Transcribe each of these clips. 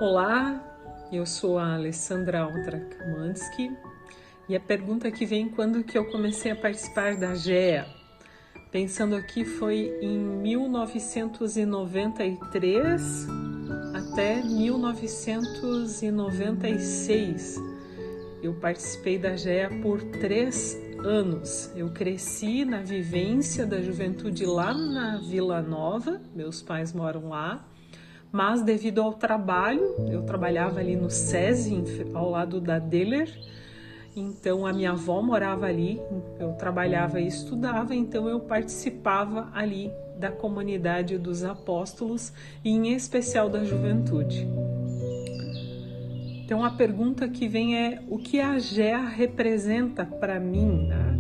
Olá, eu sou a Alessandra Altra-Kamansky e a pergunta que vem: quando que eu comecei a participar da GEA? Pensando aqui, foi em 1993 até 1996. Eu participei da GEA por 3 anos. Eu cresci na vivência da juventude lá na Vila Nova, meus pais moram lá, mas devido ao trabalho, eu trabalhava ali no SESI, ao lado da Deller, então a minha avó morava ali, eu trabalhava e estudava, então eu participava ali da comunidade dos apóstolos e em especial da juventude. Então a pergunta que vem é: o que a GEA representa para mim? Né?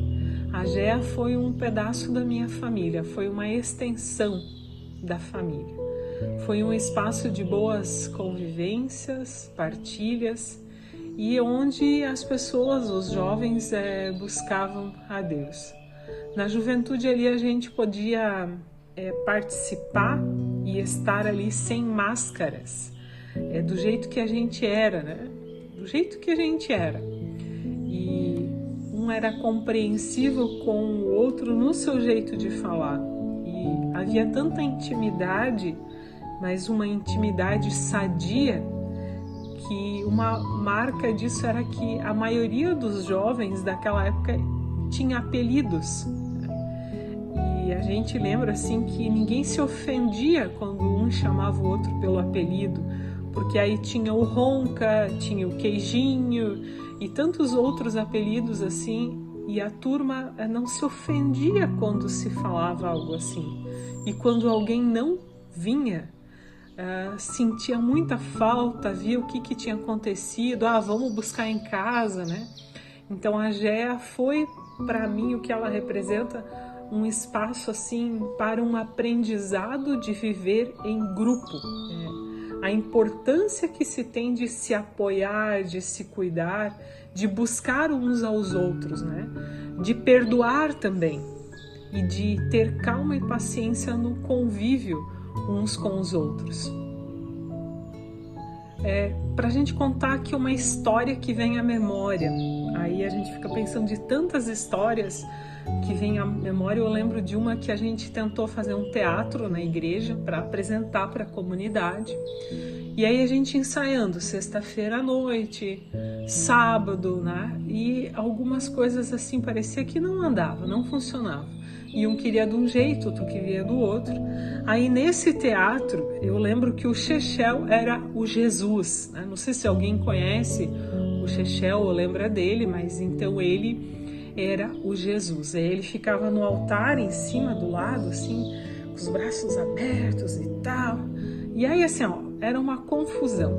A GEA foi um pedaço da minha família, foi uma extensão da família. Foi um espaço de boas convivências, partilhas, e onde as pessoas, os jovens, buscavam a Deus. Na juventude ali a gente podia participar e estar ali sem máscaras, do jeito que a gente era, né? Do jeito que a gente era. E um era compreensível com o outro no seu jeito de falar. E havia tanta intimidade, mas uma intimidade sadia, que uma marca disso era que a maioria dos jovens daquela época tinha apelidos. E a gente lembra assim que ninguém se ofendia quando um chamava o outro pelo apelido, porque aí tinha o Ronca, tinha o Queijinho e tantos outros apelidos assim, e a turma não se ofendia quando se falava algo assim. E quando alguém não vinha, sentia muita falta, via o que tinha acontecido, vamos buscar em casa, né? Então a GEA foi, para mim, o que ela representa, um espaço assim para um aprendizado de viver em grupo. A importância que se tem de se apoiar, de se cuidar, de buscar uns aos outros, né? De perdoar também e de ter calma e paciência no convívio uns com os outros. Para a gente contar aqui uma história que vem à memória. Aí a gente fica pensando de tantas histórias que vem à memória. Eu lembro de uma que a gente tentou fazer um teatro na igreja para apresentar para a comunidade. E aí a gente ensaiando sexta-feira à noite, sábado, né? E algumas coisas assim parecia que não andava, não funcionava. E um queria de um jeito, outro queria do outro. Aí nesse teatro, eu lembro que o Chechel era o Jesus, né? Não sei se alguém conhece o Chechel ou lembra dele, mas então ele era o Jesus. Aí ele ficava no altar, em cima do lado, assim, com os braços abertos e tal. E aí assim, era uma confusão.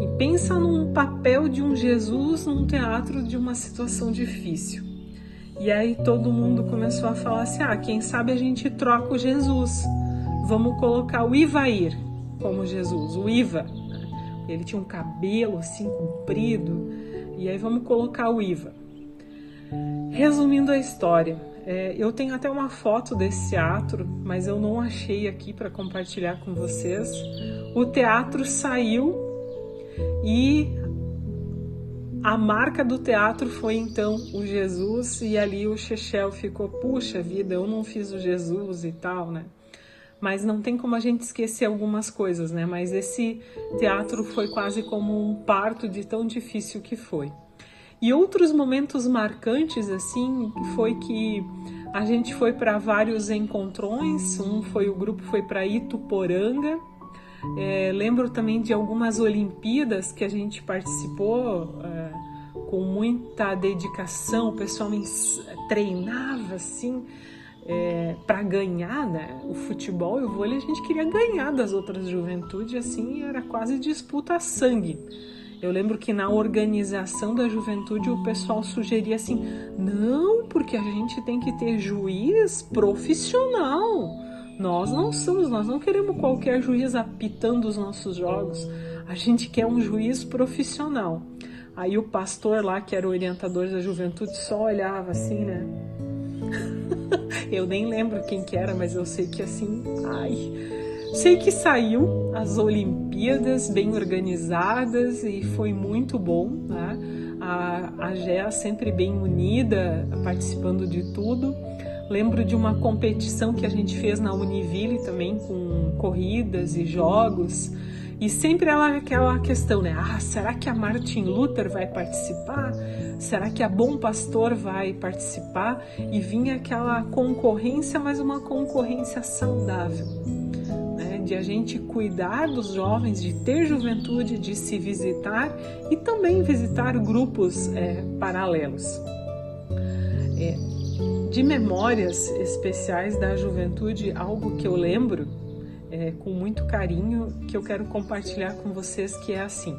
E pensa num papel de um Jesus num teatro de uma situação difícil. E aí todo mundo começou a falar assim: quem sabe a gente troca o Jesus. Vamos colocar o Ivair como Jesus, o Iva. Ele tinha um cabelo assim comprido, e aí vamos colocar o Iva. Resumindo a história, eu tenho até uma foto desse teatro, mas eu não achei aqui para compartilhar com vocês. O teatro saiu e a marca do teatro foi então o Jesus, e ali o Chechel ficou: puxa vida, eu não fiz o Jesus e tal, né? Mas não tem como a gente esquecer algumas coisas, né? Mas esse teatro foi quase como um parto de tão difícil que foi. E outros momentos marcantes, assim, foi que a gente foi para vários encontrões. O grupo foi para Ituporanga. Lembro também de algumas Olimpíadas que a gente participou com muita dedicação. O pessoal treinava assim para ganhar, né? O futebol e o vôlei, a gente queria ganhar das outras juventudes, assim, era quase disputa a sangue. Eu lembro que na organização da juventude o pessoal sugeria assim: não, porque a gente tem que ter juiz profissional. Nós não queremos qualquer juiz apitando os nossos jogos. A gente quer um juiz profissional. Aí o pastor lá, que era o orientador da juventude, só olhava assim, né? Eu nem lembro quem que era, mas eu sei que assim, sei que saiu as Olimpíadas Olimpíadas, bem organizadas, e foi muito bom, né? A GEA sempre bem unida, participando de tudo. Lembro de uma competição que a gente fez na Univille também, com corridas e jogos, e sempre aquela questão, né? Será que a Martin Luther vai participar? Será que a Bom Pastor vai participar? E vinha aquela concorrência, mas uma concorrência saudável, né? De a gente cuidar dos jovens, de ter juventude, de se visitar e também visitar grupos paralelos. De memórias especiais da juventude, algo que eu lembro com muito carinho, que eu quero compartilhar com vocês, que é assim.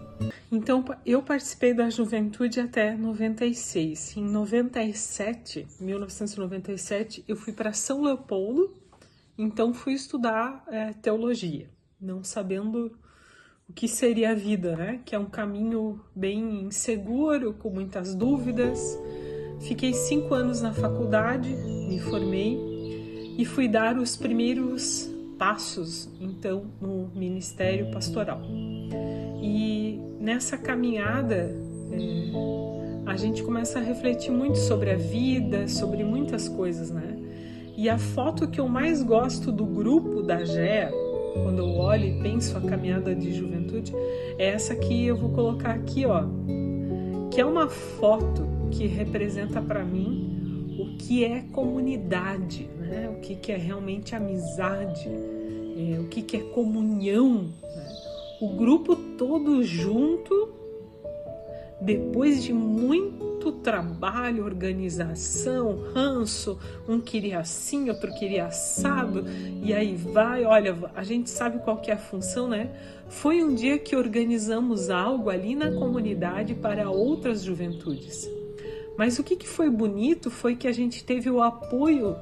Então, eu participei da juventude até 96. Em 1997, eu fui para São Leopoldo, então fui estudar teologia, não sabendo o que seria a vida, né? Que é um caminho bem inseguro, com muitas dúvidas. Fiquei 5 anos na faculdade, me formei e fui dar os primeiros passos, então, no ministério pastoral. E nessa caminhada, a gente começa a refletir muito sobre a vida, sobre muitas coisas, né? E a foto que eu mais gosto do grupo da GEA, quando eu olho e penso a caminhada de juventude, é essa que eu vou colocar aqui, ó, que é uma foto que representa para mim o que é comunidade, né? O que é realmente amizade, o que é comunhão, né? O grupo todo junto, depois de muito trabalho, organização, ranço, um queria assim, outro queria assado, e aí vai, olha, a gente sabe qual que é a função, né? Foi um dia que organizamos algo ali na comunidade para outras juventudes. Mas o que foi bonito foi que a gente teve o apoio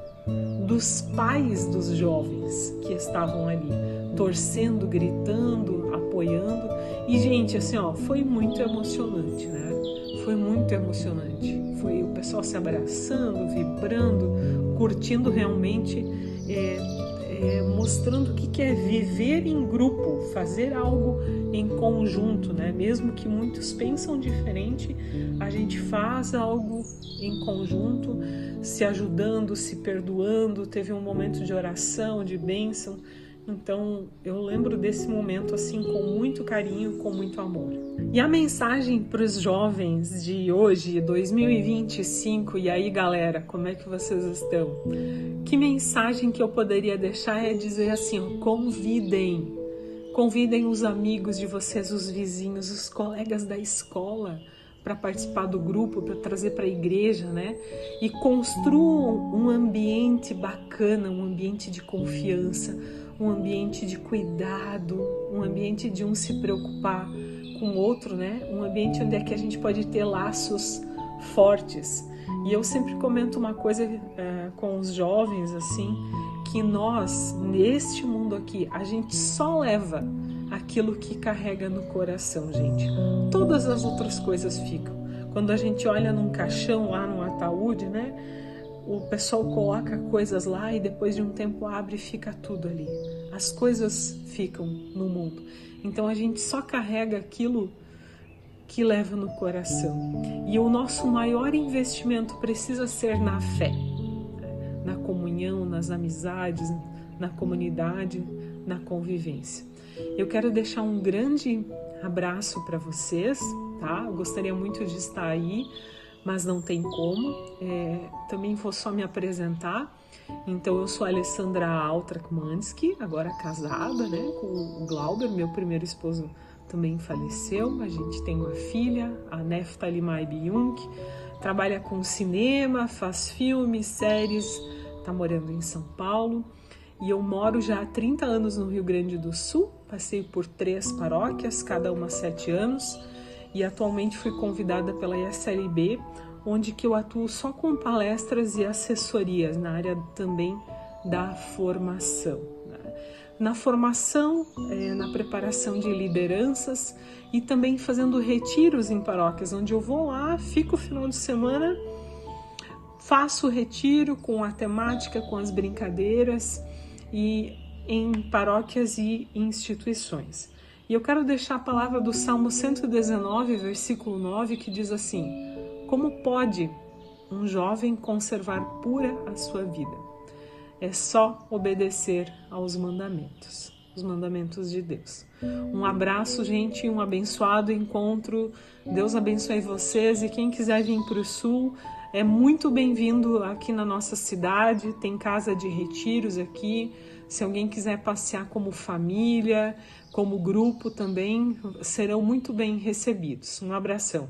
dos pais dos jovens que estavam ali, torcendo, gritando, apoiando. E, gente, assim, ó, foi muito emocionante, né? Foi muito emocionante. Foi o pessoal se abraçando, vibrando, curtindo realmente, mostrando o que é viver em grupo, fazer algo em conjunto, né? Mesmo que muitos pensam diferente, a gente faz algo em conjunto, se ajudando, se perdoando. Teve um momento de oração, de bênção. Então, eu lembro desse momento assim com muito carinho, com muito amor. E a mensagem para os jovens de hoje, 2025, e aí, galera, como é que vocês estão? Que mensagem que eu poderia deixar é dizer assim, ó, convidem os amigos de vocês, os vizinhos, os colegas da escola para participar do grupo, para trazer para a igreja, né? E construam um ambiente bacana, um ambiente de confiança, um ambiente de cuidado, um ambiente de um se preocupar com o outro, né? Um ambiente onde é que a gente pode ter laços fortes. E eu sempre comento uma coisa com os jovens, assim, que nós, neste mundo aqui, a gente só leva aquilo que carrega no coração, gente. Todas as outras coisas ficam. Quando a gente olha num caixão lá no ataúde, né? O pessoal coloca coisas lá e depois de um tempo abre e fica tudo ali. As coisas ficam no mundo. Então a gente só carrega aquilo que leva no coração. E o nosso maior investimento precisa ser na fé, na comunhão, nas amizades, na comunidade, na convivência. Eu quero deixar um grande abraço para vocês, tá? Eu gostaria muito de estar aí, mas não tem como. Também vou só me apresentar. Então, eu sou a Alessandra Altrak-Mansky, agora casada, né, com o Glauber, meu primeiro esposo também faleceu. A gente tem uma filha, a Neftali Maib-Jung, trabalha com cinema, faz filmes, séries, está morando em São Paulo. E eu moro já há 30 anos no Rio Grande do Sul, passei por 3 paróquias, cada uma 7 anos, e atualmente fui convidada pela ISLB, onde que eu atuo só com palestras e assessorias na área também da formação. Na formação, na preparação de lideranças e também fazendo retiros em paróquias, onde eu vou lá, fico o final de semana, faço o retiro com a temática, com as brincadeiras e em paróquias e instituições. E eu quero deixar a palavra do Salmo 119, versículo 9, que diz assim: como pode um jovem conservar pura a sua vida? É só obedecer aos mandamentos, os mandamentos de Deus. Um abraço, gente, um abençoado encontro. Deus abençoe vocês, e quem quiser vir para o Sul é muito bem-vindo aqui na nossa cidade. Tem casa de retiros aqui. Se alguém quiser passear como família, como grupo também, serão muito bem recebidos. Um abração.